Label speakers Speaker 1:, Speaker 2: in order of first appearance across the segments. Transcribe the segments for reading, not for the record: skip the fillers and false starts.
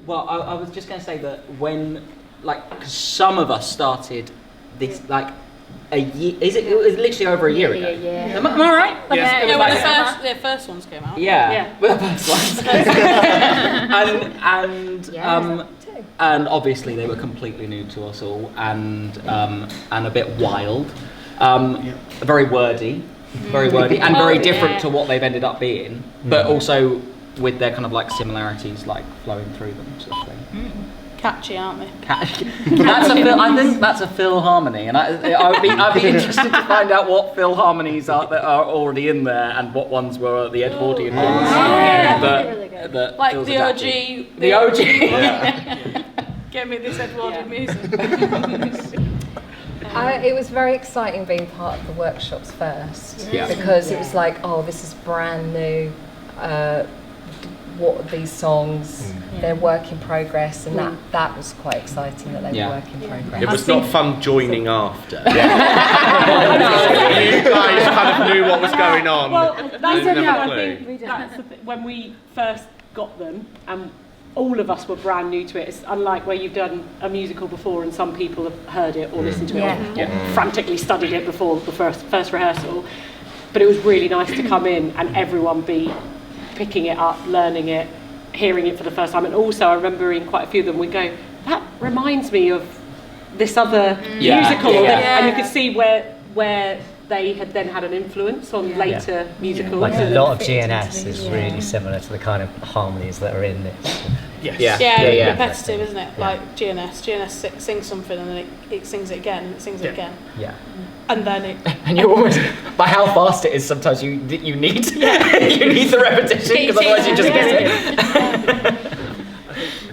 Speaker 1: Well, I was just going to say that when, like, 'cause some of us started this, like, a year, it was literally over a year ago.
Speaker 2: Yeah.
Speaker 1: Am I right?
Speaker 3: Yeah, when the first ones came out.
Speaker 1: Yeah. Well, the first ones. And obviously they were completely new to us all, and a bit wild, very wordy, and very different to what they've ended up being, but also with their kind of like similarities like flowing through them, sort of thing.
Speaker 3: Catchy, aren't they?
Speaker 1: Catchy. I think that's a Phil harmony, and I'd be interested to find out what Phil harmonies are that are already in there, and what ones were the Edwardian ones. That
Speaker 3: like
Speaker 1: Phil's
Speaker 3: the
Speaker 1: adapted.
Speaker 3: OG.
Speaker 1: The OG.
Speaker 3: Get me this Edwardian music.
Speaker 4: It was very exciting being part of the workshops first, because it was like, oh, this is brand new. What are these songs? They're work in progress, and that was quite exciting that they were work in progress.
Speaker 5: It was not fun joining after. You guys kind of knew what was going on.
Speaker 6: Well, that's when we first got them, and all of us were brand new to it. It's unlike where you've done a musical before and some people have heard it or listened to it or frantically studied it before the first rehearsal. But it was really nice to come in and everyone be picking it up, learning it, hearing it for the first time. And also I remember in quite a few of them we go, that reminds me of this other musical. And you could see where they had then had an influence on later musicals.
Speaker 7: Like a lot of GNS is really similar to the kind of harmonies that are in this.
Speaker 3: Repetitive, isn't it? Like GNS sings something and then it sings it again and it sings it again. Yeah. And then it.
Speaker 1: And you always, by how fast it is, sometimes you need you need the repetition because otherwise you just get it.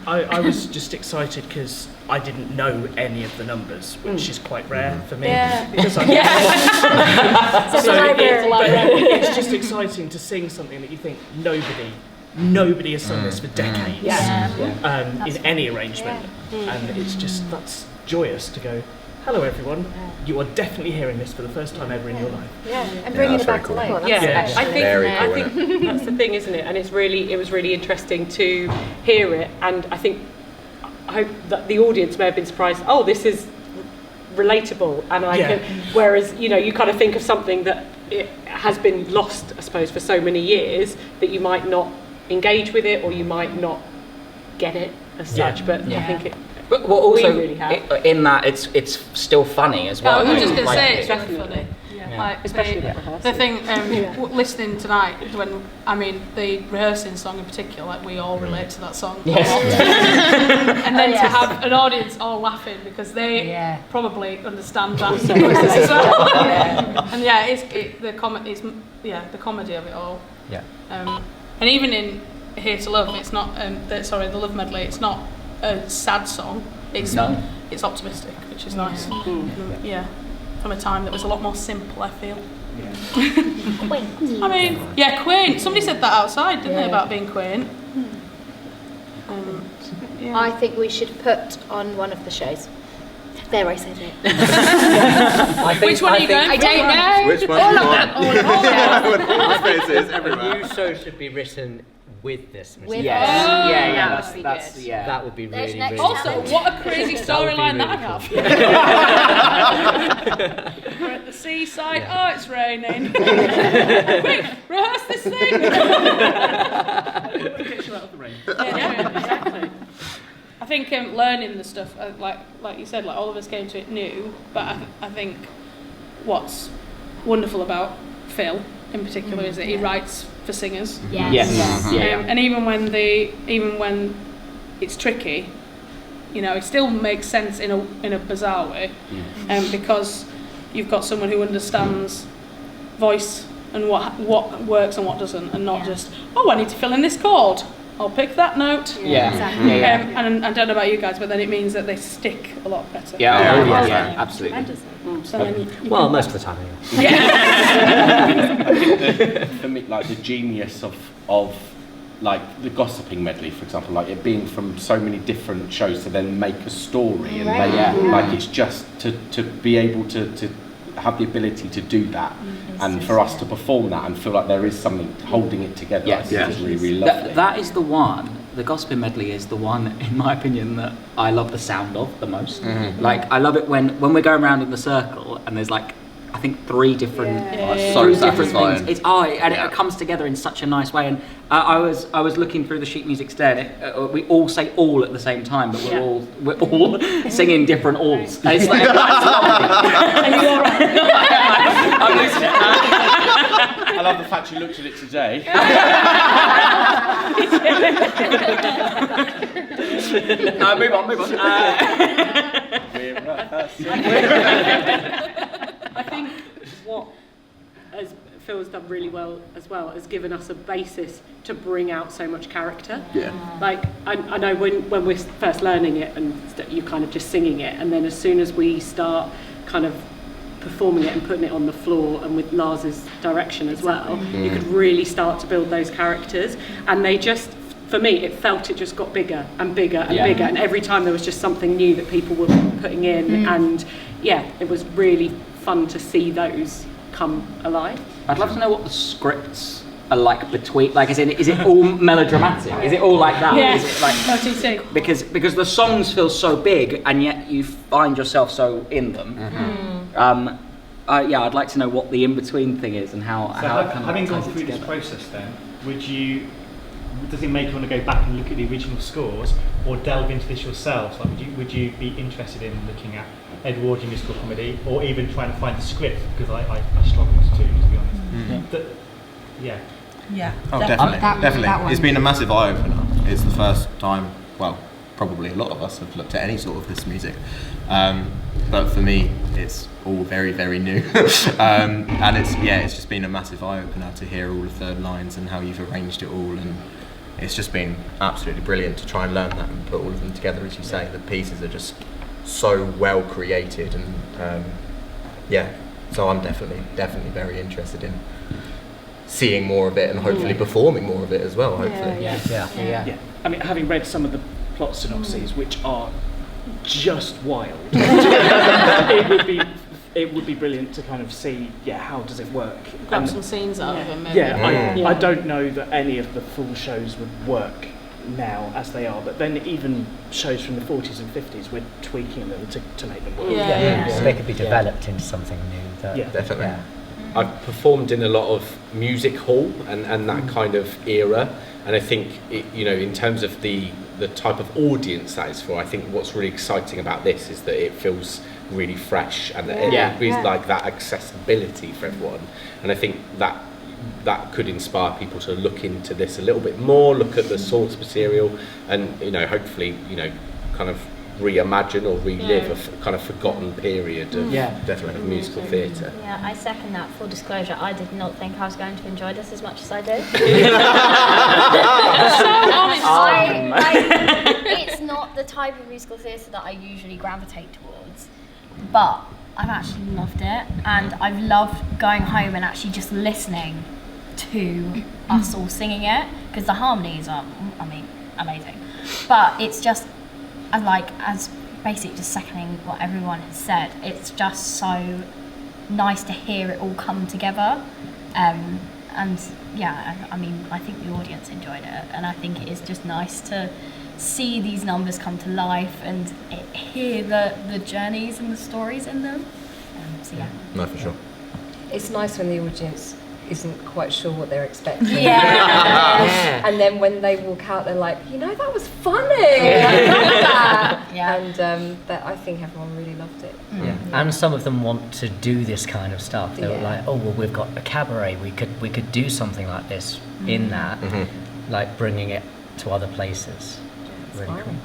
Speaker 8: I was just excited because I didn't know any of the numbers, which is quite rare for me. Because it's just exciting to sing something that you think nobody has sung this for decades in any arrangement, and it's just that's joyous to go. Hello everyone, you are definitely hearing this for the first time ever in your life.
Speaker 4: And bringing it back to life.
Speaker 6: I think that's the thing, isn't it? And it was really interesting to hear it, and I hope that the audience may have been surprised. Oh, this is relatable, and whereas you kind of think of something that it has been lost, I suppose, for so many years that you might not engage with it or you might not get it as such. But I think it.
Speaker 1: But also
Speaker 6: really
Speaker 1: in that it's still funny as well.
Speaker 3: I was just going to say it's really funny. Like
Speaker 6: especially
Speaker 3: the thing listening tonight when the rehearsing song in particular, like we all relate to that song.
Speaker 1: Yes.
Speaker 3: And then to have an audience all laughing because they probably understand that as well. And it's the comedy of it all. Yeah. And even in Here to Love, it's not the Love Medley. It's not a sad song. It's optimistic, which is nice. From a time that was a lot more simple, I feel.
Speaker 2: Quaint.
Speaker 3: Quaint. Somebody said that outside, didn't they, about being quaint?
Speaker 2: I think we should put on one of the shows. There, I said it.
Speaker 3: Which one are you going for?
Speaker 2: I don't know.
Speaker 5: Which one?
Speaker 2: All of them.
Speaker 5: All spaces everywhere.
Speaker 7: A new show should be written with this.
Speaker 2: That would be
Speaker 1: That's
Speaker 7: that would be really, really
Speaker 3: Also, what a crazy storyline that would have. We're at the seaside. Oh, it's raining. Quick, rehearse this thing.
Speaker 8: Get you out of the rain.
Speaker 3: Exactly. I think learning the stuff, like you said, like all of us came to it new. But I think what's wonderful about Phil in particular is that he writes for singers. And even when it's tricky, it still makes sense in a bizarre way, because you've got someone who understands voice and what works and what doesn't, and not just I need to fill in this chord. I'll pick that note. And I don't know about you guys, but then it means that they stick a lot better.
Speaker 1: Absolutely.
Speaker 3: So then
Speaker 7: most of the time.
Speaker 5: For me, like the genius of like the gossiping medley, for example, like it being from so many different shows to then make a story, and like it's just to be able to have the ability to do that, and for us to perform that and feel like there is something holding it together. I think is really, really lovely.
Speaker 1: That is the one the gospel medley is the one, in my opinion, that I love the sound of the most. Like, I love it when we're going around in the circle and there's like, I think three different things. It's it comes together in such a nice way. And I was looking through the sheet music today, and we all say all at the same time, but we're all singing different alls. And it's like, that's lovely. I'm losing it.
Speaker 5: I love the fact you looked at it today.
Speaker 1: Move on.
Speaker 5: We're rehearsing.
Speaker 6: I think what as Phil has done really well as well has given us a basis to bring out so much character. Like I know when we're first learning it and you're kind of just singing it, and then as soon as we start kind of performing it and putting it on the floor, and with Lars's direction as well, you could really start to build those characters, and they just, for me, it just got bigger and bigger and bigger, and every time there was just something new that people were putting in, and it was really fun to see those come alive.
Speaker 1: I'd love to know what the scripts are like between, like, is it all melodramatic? Is it all like that? Is it like, because the songs feel so big and yet you find yourself so in them. I'd like to know what the in-between thing is and how
Speaker 9: So
Speaker 1: it kind of
Speaker 9: having gone
Speaker 1: ties it
Speaker 9: through this
Speaker 1: together.
Speaker 9: process then, does it make you want to go back and look at the original scores or delve into this yourselves? Like, would you be interested in looking at Edwardian Musical Comedy, or even trying to find the script? Because I struggled to be honest.
Speaker 10: Oh, definitely. It's been a massive eye-opener. It's the first time, well, probably a lot of us have looked at any sort of this music. But for me, it's all very, very new. And it's just been a massive eye-opener to hear all the third lines and how you've arranged it all. And it's just been absolutely brilliant to try and learn that and put all of them together, as you say. The pieces are just so well created, and so I'm definitely very interested in seeing more of it and hopefully performing more of it as well, hopefully.
Speaker 8: Yeah. I mean, having read some of the plot synopses, which are just wild, it would be brilliant to kind of see, how does it work?
Speaker 3: Grab some scenes out of them.
Speaker 8: I don't know that any of the full shows would work now as they are, but then even shows from the 40s and 50s, we're tweaking them to make them work.
Speaker 7: So they could be developed into something new.
Speaker 10: Definitely.
Speaker 5: I've performed in a lot of music hall and that kind of era, and I think in terms of the type of audience that is for, I think what's really exciting about this is that it feels really fresh, and that it is like that accessibility for everyone, and I think that could inspire people to look into this a little bit more, look at the source material, and hopefully kind of reimagine or relive a kind of forgotten period of definitely musical theatre.
Speaker 2: Yeah, I second that. Full disclosure, I did not think I was going to enjoy this as much as I did. It's not the type of musical theatre that I usually gravitate towards, but I've actually loved it, and I've loved going home and actually just listening to us all singing it, because the harmonies are, amazing. But it's just, as basically just seconding what everyone has said, it's just so nice to hear it all come together. I think the audience enjoyed it, and I think it is just nice to see these numbers come to life and hear the journeys and the stories in them.
Speaker 10: No, for sure.
Speaker 4: It's nice when the audience isn't quite sure what they're expecting. And then when they walk out, they're like, that was funny. I love that. And I think everyone really loved it.
Speaker 7: And some of them want to do this kind of stuff. They were like, oh well, we've got a cabaret. We could do something like this in that, like bringing it to other places. Really cool.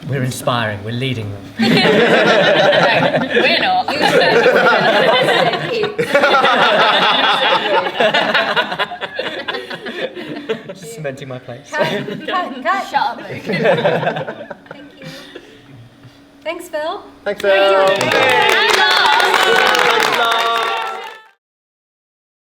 Speaker 7: We're inspiring. We're leading them.
Speaker 2: We're not.
Speaker 7: Just cementing my place.
Speaker 2: Shut up.
Speaker 4: Thank you. Thanks, Phil.
Speaker 10: Thanks, Phil.
Speaker 2: Thank you.
Speaker 10: Thanks, Lars.